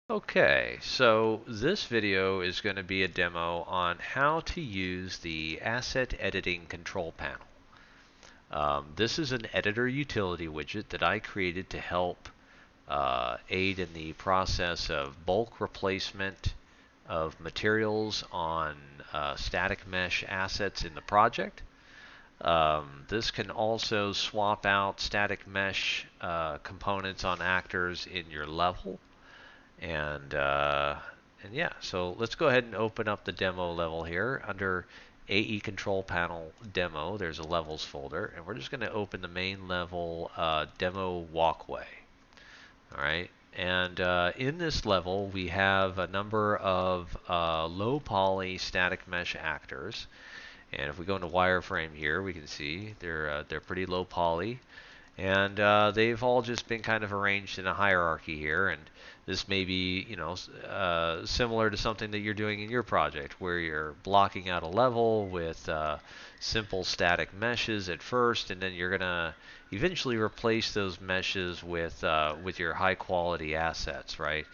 Okay, so this video is going to be a demo on how to use the Asset Editing Control Panel. This is an editor utility widget that I created to help aid in the process of bulk replacement of materials on static mesh assets in the project. This can also swap out static mesh components on actors in your level. And yeah, so let's go ahead and open up the demo level here. Under AE Control Panel Demo, there's a Levels folder, and we're just going to open the main level Demo Walkway. All right, and in this level, we have a number of low poly static mesh actors. And if we go into wireframe here, we can see they're pretty low poly. And they've all just been kind of arranged in a hierarchy here. And this may be, similar to something that you're doing in your project, where you're blocking out a level with simple static meshes at first, and then you're gonna eventually replace those meshes with your high quality assets, right?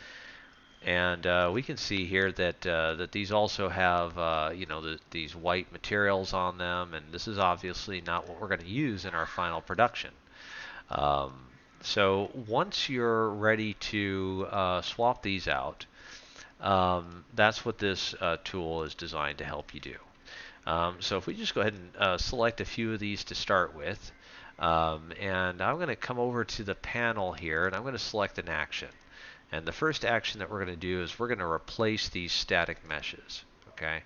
And we can see here that these also have these white materials on them, and this is obviously not what we're going to use in our final production. Um, so once you're ready to swap these out, that's what this tool is designed to help you do. So if we just go ahead and select a few of these to start with, and I'm going to come over to the panel here, and I'm going to select an action. And the first action that we're going to do is we're going to replace these static meshes. Okay.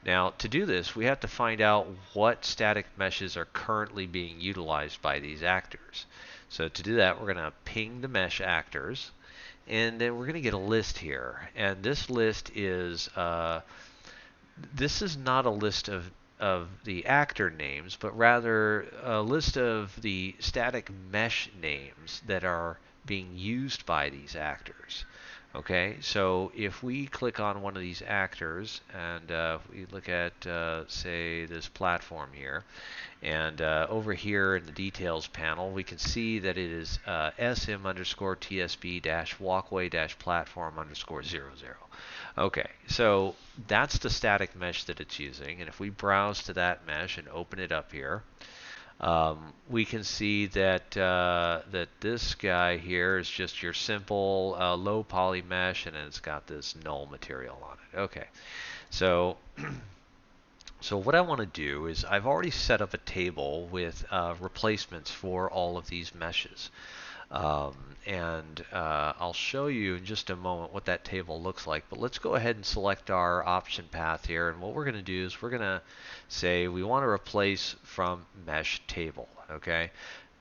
Now, to do this, we have to find out what static meshes are currently being utilized by these actors. So to do that, we're going to ping the mesh actors, and then we're going to get a list here. And this list is this is not a list of the actor names, but rather a list of the static mesh names that are being used by these actors. Okay, so if we click on one of these actors and we look at, say, this platform here, and over here in the details panel, we can see that it is SM underscore TSB dash walkway dash platform underscore 00. Okay, so that's the static mesh that it's using, and if we browse to that mesh and open it up here, we can see that that this guy here is just your simple low poly mesh, and it's got this null material on it. Okay, so so what I want to do is I've already set up a table with replacements for all of these meshes. Um, and I'll show you in just a moment what that table looks like. But let's go ahead and select our option path here. And what we're going to do is we're going to say we want to replace from mesh table. Okay.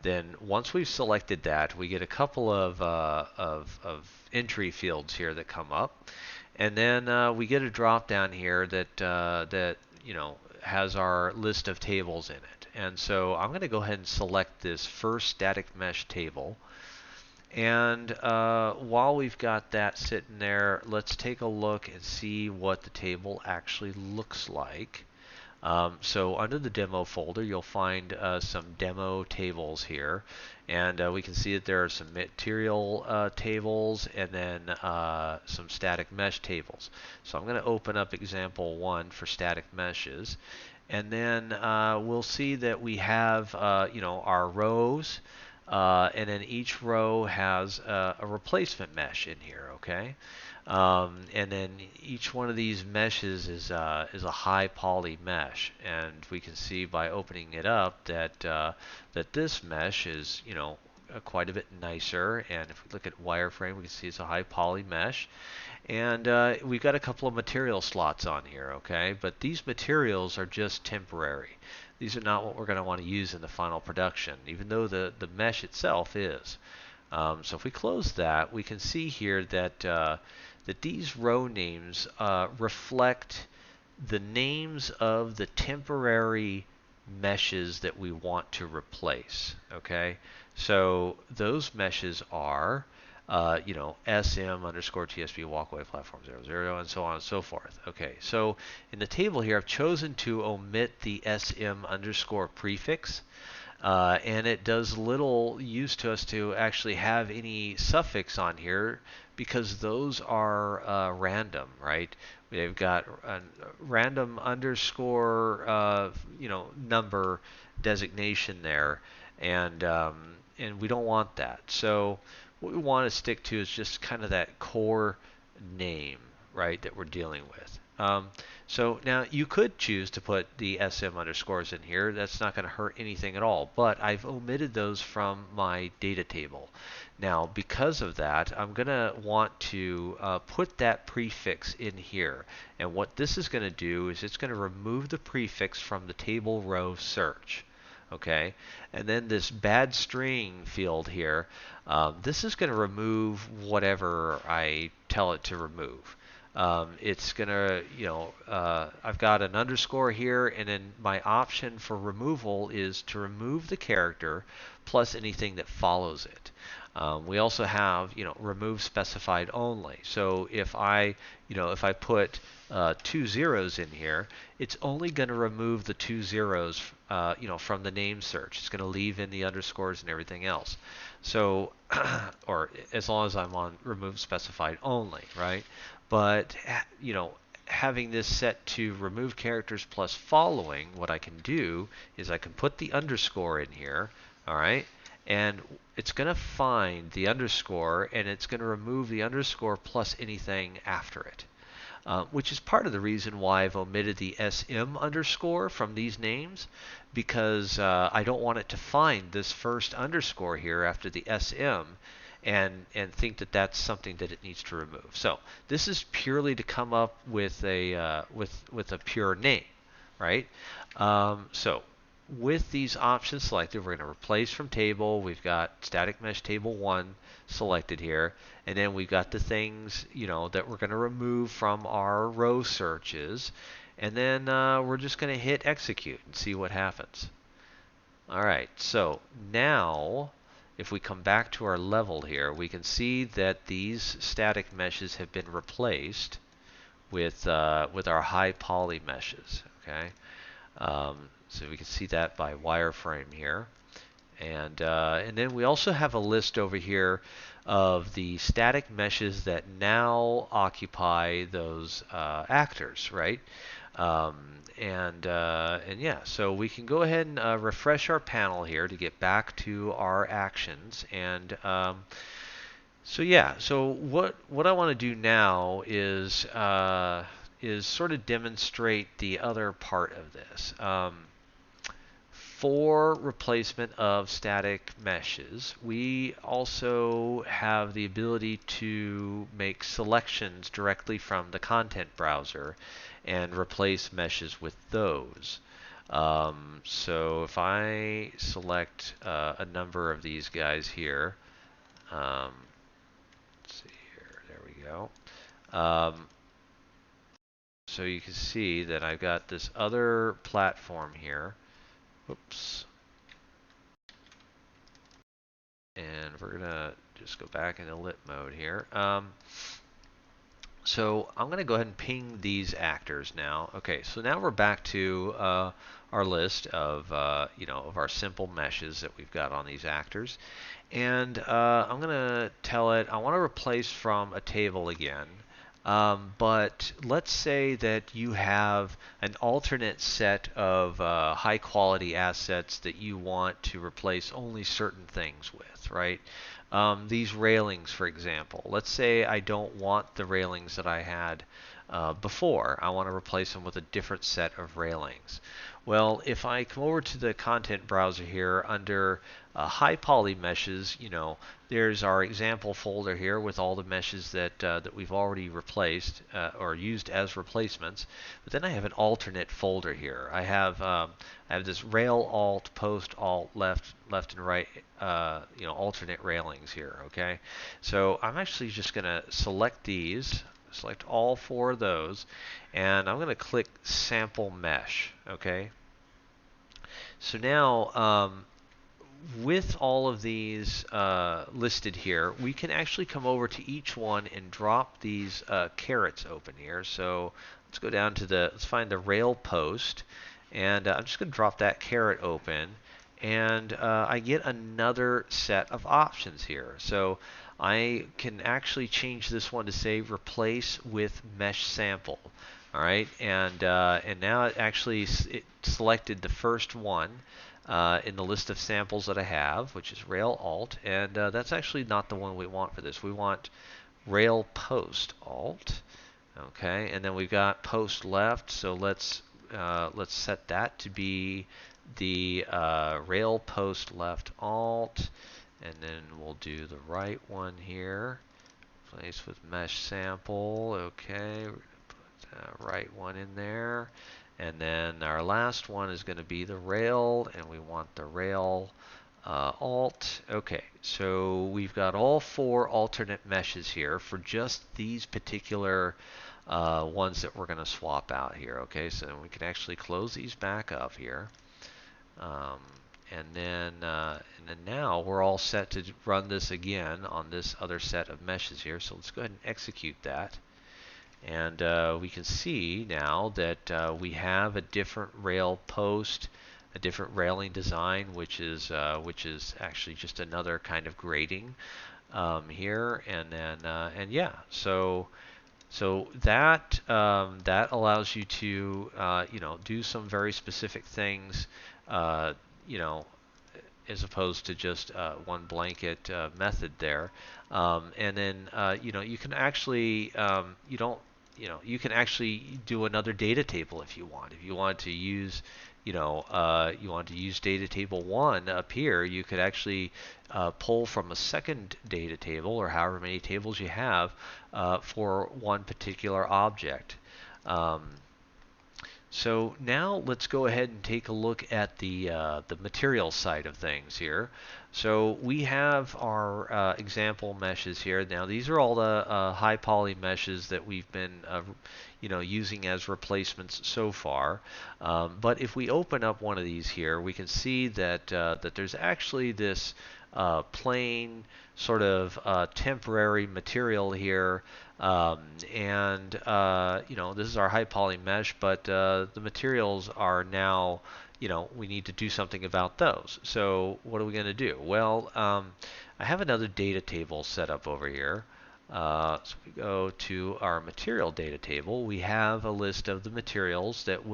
Then once we've selected that, we get a couple of entry fields here that come up. And then we get a drop down here that has our list of tables in it. And so I'm going to go ahead and select this first static mesh table. And while we've got that sitting there, let's take a look and see what the table actually looks like. So under the demo folder, you'll find some demo tables here. And we can see that there are some material tables and then some static mesh tables. So I'm going to open up example 1 for static meshes. And then we'll see that we have our rows. And then each row has a replacement mesh in here, okay? And then each one of these meshes is a high poly mesh, and we can see by opening it up that that this mesh is quite a bit nicer. And if we look at wireframe, we can see it's a high poly mesh. And we've got a couple of material slots on here, okay? But these materials are just temporary. These are not what we're going to want to use in the final production, even though the mesh itself is. So if we close that, we can see here that that these row names reflect the names of the temporary meshes that we want to replace. Okay, so those meshes are SM underscore TSB walkway platform 00 and so on and so forth. Okay, so in the table here, I've chosen to omit the SM underscore prefix. And it does little use to us to actually have any suffix on here because those are random, right? They've got a random underscore, number designation there, and we don't want that. So what we want to stick to is just kind of that core name, right, that we're dealing with. So now you could choose to put the SM underscores in here. That's not going to hurt anything at all, but I've omitted those from my data table. Now, because of that, I'm going to want to put that prefix in here. And what this is going to do is it's going to remove the prefix from the table row search. Okay, and then this bad string field here, this is going to remove whatever I tell it to remove. It's going to, I've got an underscore here, and then my option for removal is to remove the character plus anything that follows it. We also have, remove specified only. So if I put 2 zeros in here, it's only going to remove the 2 zeros, from the name search. It's going to leave in the underscores and everything else. So, or as long as I'm on remove specified only, right? But, having this set to remove characters plus following, what I can do is I can put the underscore in here, all right? And it's going to find the underscore, and it's going to remove the underscore plus anything after it. Which is part of the reason why I've omitted the SM underscore from these names, because I don't want it to find this first underscore here after the SM and think that that's something that it needs to remove. So this is purely to come up with a with a pure name, right? So with these options selected, we're going to replace from table. We've got static mesh table 1 selected here, and then we've got the things that we're going to remove from our row searches, and then we're just going to hit execute and see what happens. All right, so now if we come back to our level here, we can see that these static meshes have been replaced with our high poly meshes. Okay. So we can see that by wireframe here. And then we also have a list over here of the static meshes that now occupy those actors, right? And yeah, so we can go ahead and refresh our panel here to get back to our actions. And so yeah, so what I want to do now is sort of demonstrate the other part of this. For replacement of static meshes, we also have the ability to make selections directly from the content browser and replace meshes with those. So if I select a number of these guys here, let's see here, there we go. So you can see that I've got this other platform here. Oops. And we're going to just go back into lit mode here. So I'm going to go ahead and ping these actors now. Okay, so now we're back to our list of, of our simple meshes that we've got on these actors. And I'm going to tell it I want to replace from a table again. But let's say that you have an alternate set of high quality assets that you want to replace only certain things with, right? These railings, for example. Let's say I don't want the railings that I had before. I want to replace them with a different set of railings. Well, if I come over to the content browser here under high poly meshes, there's our example folder here with all the meshes that we've already replaced or used as replacements. But then I have an alternate folder here. I have this rail alt, post alt, left and right, alternate railings here. Okay, so I'm actually just going to select these. Select all 4 of those, and I'm going to click sample mesh. Okay. So now, with all of these listed here, we can actually come over to each one and drop these carets open here. So let's go down to let's find the rail post, and I'm just going to drop that caret open. and I get another set of options here. So I can actually change this one to say replace with mesh sample. All right, and now it actually it selected the first one in the list of samples that I have, which is rail alt, and that's actually not the one we want for this. We want rail post alt. Okay, and then we've got post left, so let's set that to be the rail post left alt, and then we'll do the right one here. Place with mesh sample. Okay, we're gonna put right one in there, and then our last one is going to be the rail, and we want the rail alt. Okay, so we've got all four alternate meshes here for just these particular ones that we're going to swap out here. Okay, so we can actually close these back up here. Um, and then now we're all set to run this again on this other set of meshes here. So let's go ahead and execute that. And we can see now that we have a different rail post, a different railing design, which is actually just another kind of grading here. And then and yeah, so that that allows you to do some very specific things, you know, as opposed to just one blanket method there. And then you can actually you can actually do another data table if you want. If you want to use you want to use data table 1 up here, you could actually pull from a second data table, or however many tables you have, for one particular object. So now let's go ahead and take a look at the material side of things here. So we have our example meshes here. Now these are all the high poly meshes that we've been using as replacements so far. But if we open up one of these here, we can see that that there's actually this plain sort of temporary material here, and this is our high poly mesh, but the materials are now, we need to do something about those. So what are we going to do? Well, I have another data table set up over here. So if we go to our material data table, we have a list of the materials that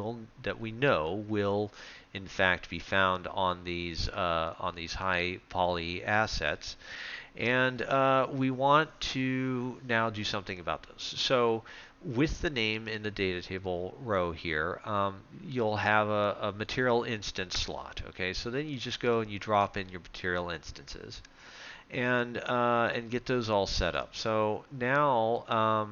we know will in fact be found on these high poly assets, and we want to now do something about those. So with the name in the data table row here, you'll have a material instance slot. Okay, so then you just go and you drop in your material instances, and get those all set up. So now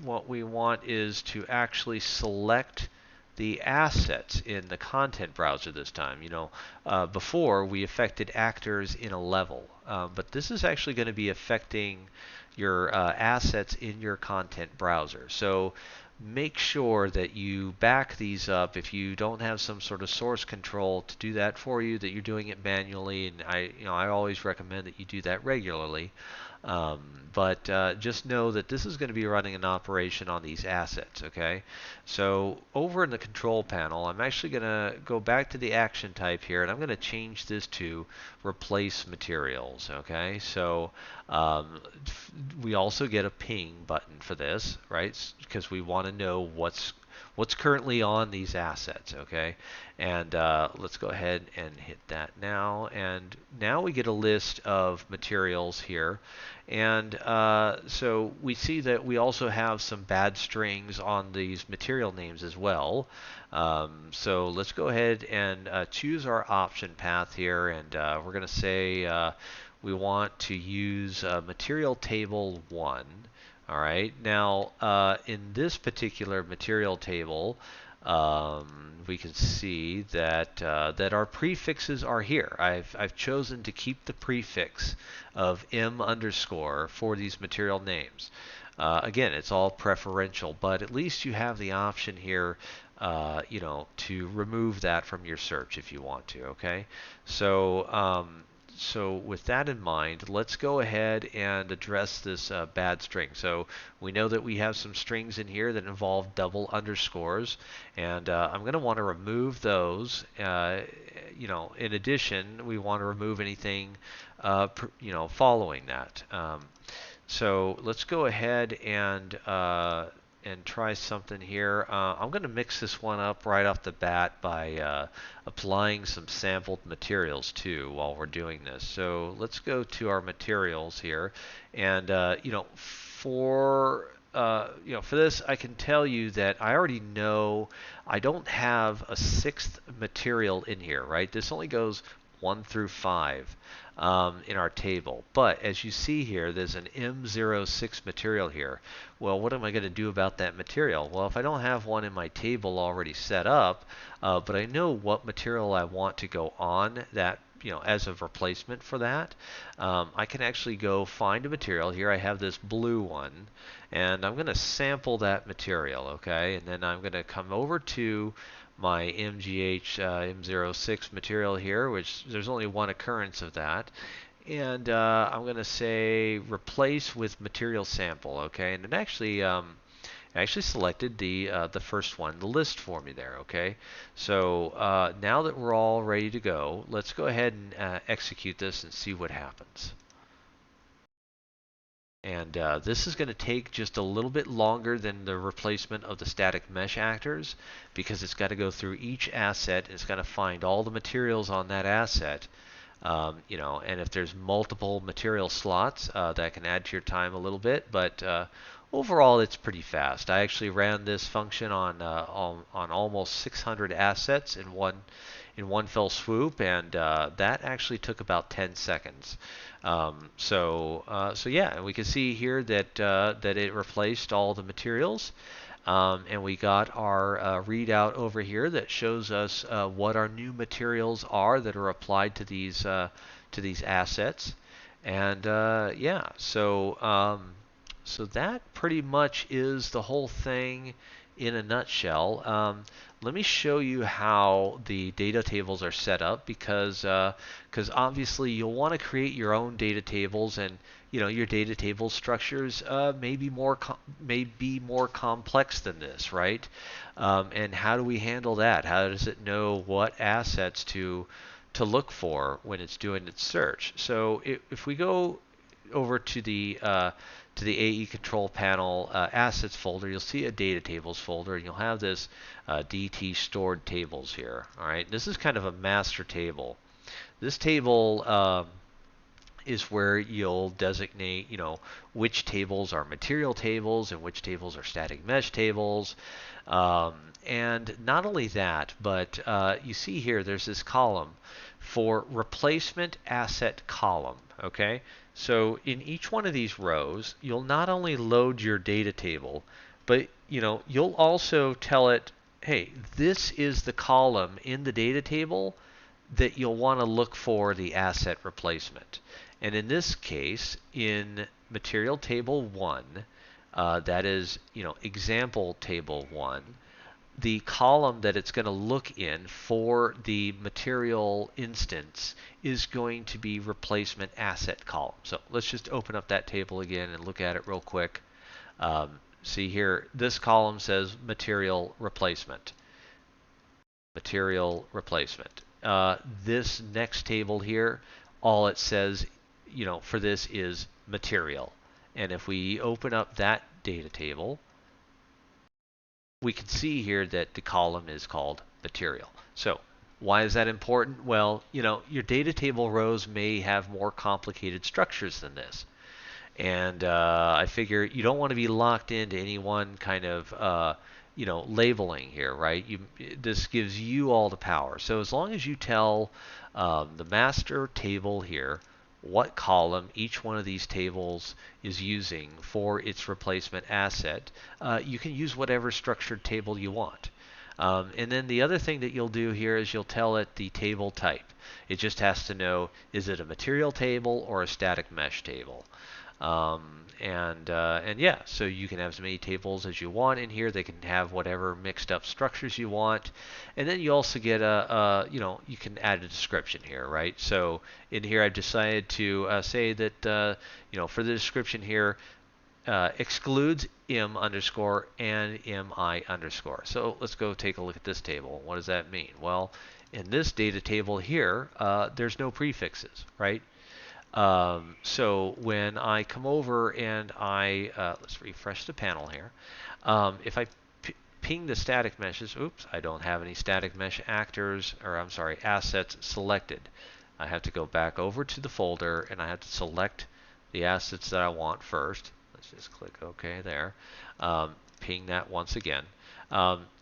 what we want is to actually select the assets in the content browser this time. Before we affected actors in a level, but this is actually going to be affecting your assets in your content browser. So make sure that you back these up. If you don't have some sort of source control to do that for you, that you're doing it manually, and I always recommend that you do that regularly. But just know that this is going to be running an operation on these assets. Okay, so over in the control panel, I'm actually going to go back to the action type here, and I'm going to change this to replace materials. Okay, so we also get a ping button for this, right? Because we want to know what's currently on these assets. Okay, and let's go ahead and hit that now, and now we get a list of materials here. And so we see that we also have some bad strings on these material names as well. So let's go ahead and choose our option path here, and we're going to say we want to use material table 1. All right. Now, in this particular material table, we can see that that our prefixes are here. I've chosen to keep the prefix of m underscore for these material names. Again, it's all preferential, but at least you have the option here, to remove that from your search if you want to. Okay, so So with that in mind, let's go ahead and address this bad string. So we know that we have some strings in here that involve double underscores, and I'm going to want to remove those. In addition, we want to remove anything, following that. So let's go ahead and try something here. I'm going to mix this one up right off the bat by applying some sampled materials too while we're doing this. So let's go to our materials here, and for this, I can tell you that I already know I don't have a sixth material in here, right? This only goes 1 through 5 in our table. But as you see here, there's an M06 material here. Well, what am I going to do about that material? Well, if I don't have one in my table already set up, but I know what material I want to go on that, as a replacement for that, I can actually go find a material. Here I have this blue one, and I'm going to sample that material, okay? And then I'm going to come over to my MGH M06 material here, which there's only one occurrence of that. And I'm going to say replace with material sample, okay? And it actually selected the first one, the list for me there, okay? So now that we're all ready to go, let's go ahead and execute this and see what happens. And this is going to take just a little bit longer than the replacement of the static mesh actors, because it's got to go through each asset and it's got to find all the materials on that asset. And if there's multiple material slots, that can add to your time a little bit, but overall it's pretty fast. I actually ran this function on almost 600 assets in one fell swoop, and that actually took about 10 seconds. So yeah, and we can see here that it replaced all the materials, and we got our readout over here that shows us what our new materials are that are applied to these assets. And yeah, so that pretty much is the whole thing in a nutshell. Let me show you how the data tables are set up, because obviously you'll want to create your own data tables, and your data table structures may be more complex than this, right? And how do we handle that? How does it know what assets to look for when it's doing its search? So if we go over to the AE control panel assets folder, you'll see a data tables folder, and you'll have this DT stored tables here. All right, this is kind of a master table. This table is where you'll designate, which tables are material tables and which tables are static mesh tables. And not only that, but you see here there's this column for replacement asset column, okay? So in each one of these rows, you'll not only load your data table, but you'll also tell it, hey, this is the column in the data table that you'll want to look for the asset replacement. And in this case, in material table 1, that is, example table 1, the column that it's going to look in for the material instance is going to be replacement asset column. So let's just open up that table again and look at it real quick. See here, this column says material replacement. Material replacement. This next table here, all it says, for this is material. And if we open up that data table, we can see here that the column is called material. So why is that important? Well, your data table rows may have more complicated structures than this. And I figure you don't want to be locked into any one kind of labeling here, right? This gives you all the power. So as long as you tell the master table here what column each one of these tables is using for its replacement asset, you can use whatever structured table you want. And then the other thing that you'll do here is you'll tell it the table type. It just has to know, is it a material table or a static mesh table? And yeah, so you can have as many tables as you want in here. They can have whatever mixed up structures you want, and then you also get you can add a description here, right? So in here, I've decided to say that for the description here, excludes m underscore and mi underscore. So let's go take a look at this table. What does that mean? Well, in this data table here, there's no prefixes, right? So when I come over and let's refresh the panel here. If I ping the static meshes, oops, I don't have any static mesh actors, or I'm sorry, assets selected. I have to go back over to the folder and I have to select the assets that I want first. Let's just click OK there. Ping that once again.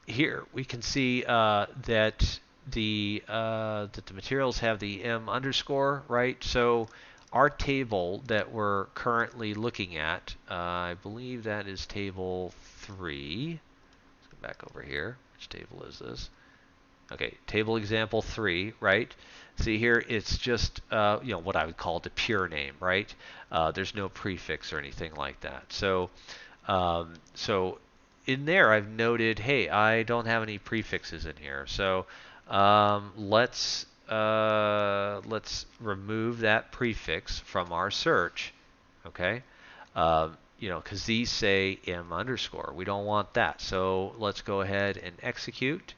Here we can see that the materials have the m underscore, right? So our table that we're currently looking at, I believe that is table 3. Let's go back over here. Which table is this? Okay, table example 3, right? See here, it's just what I would call the pure name, right? There's no prefix or anything like that. So in there, I've noted, hey, I don't have any prefixes in here. So let's remove that prefix from our search, okay? Because these say m underscore. We don't want that. So let's go ahead and execute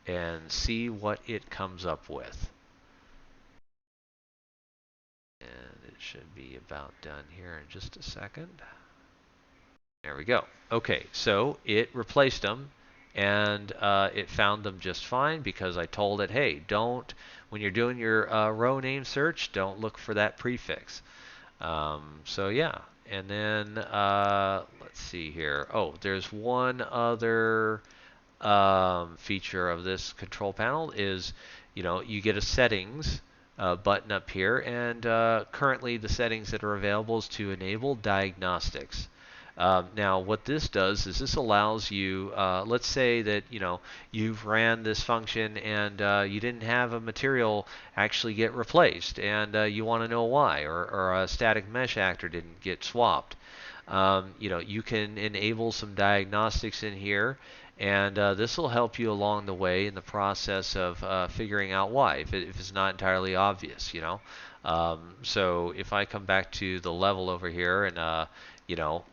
and see what it comes up with. And it should be about done here in just a second. There we go. Okay, so it replaced them, and it found them just fine because I told it, hey, when you're doing your row name search, don't look for that prefix. So yeah, and then let's see here. Oh, there's one other feature of this control panel is, you get a settings button up here, and currently the settings that are available is to enable diagnostics. Now, what this does is this allows you, let's say that you've ran this function and you didn't have a material actually get replaced, and you want to know why, or a static mesh actor didn't get swapped. You can enable some diagnostics in here, and this will help you along the way in the process of figuring out why, if it's not entirely obvious, So if I come back to the level over here and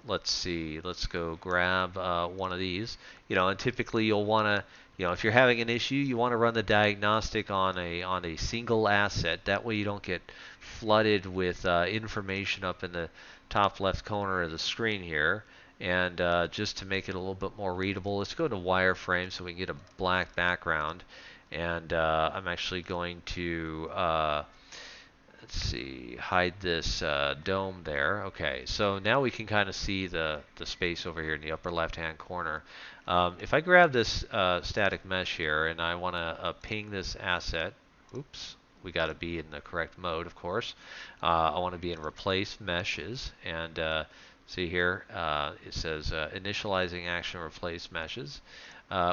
let's see, let's go grab one of these, and typically you'll want to, if you're having an issue, you want to run the diagnostic on a single asset. That way you don't get flooded with information up in the top left corner of the screen here. And just to make it a little bit more readable, let's go to wireframe so we can get a black background. And I'm actually going to let's see, hide this dome there. Okay, so now we can kind of see the space over here in the upper left-hand corner. If I grab this static mesh here and I want to ping this asset, oops, we got to be in the correct mode, of course. I want to be in replace meshes, and see here, it says initializing action replace meshes.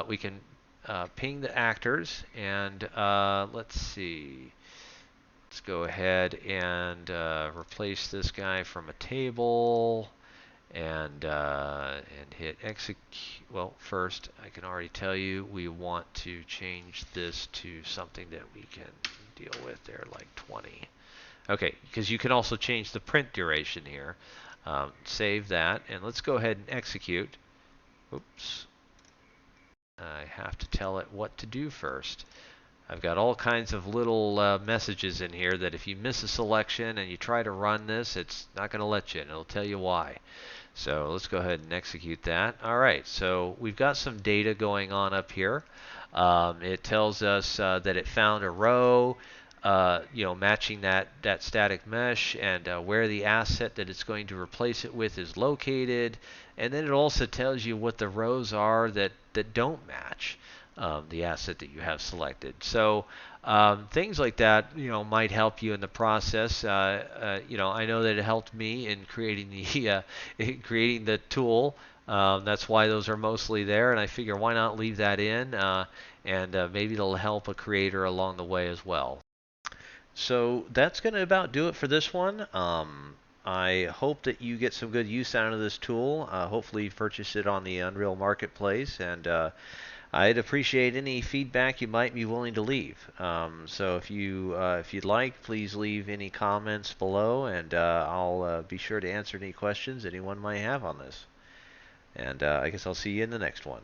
We can ping the actors, and let's see. Let's go ahead and replace this guy from a table and hit execute. Well, first, I can already tell you we want to change this to something that we can deal with there, like 20. Okay, because you can also change the print duration here. Save that, and let's go ahead and execute. Oops. I have to tell it what to do first. I've got all kinds of little messages in here that if you miss a selection and you try to run this, it's not going to let you, and it'll tell you why. So let's go ahead and execute that. All right, so we've got some data going on up here. It tells us that it found a row, matching that static mesh, and where the asset that it's going to replace it with is located. And then it also tells you what the rows are that don't match the asset that you have selected. So things like that, might help you in the process. I know that it helped me in creating the tool. That's why those are mostly there, and I figure why not leave that in, and maybe it'll help a creator along the way as well. So that's going to about do it for this one. I hope that you get some good use out of this tool. Hopefully, you purchase it on the Unreal Marketplace, and I'd appreciate any feedback you might be willing to leave. So if you'd like, please leave any comments below, and I'll be sure to answer any questions anyone might have on this. And I guess I'll see you in the next one.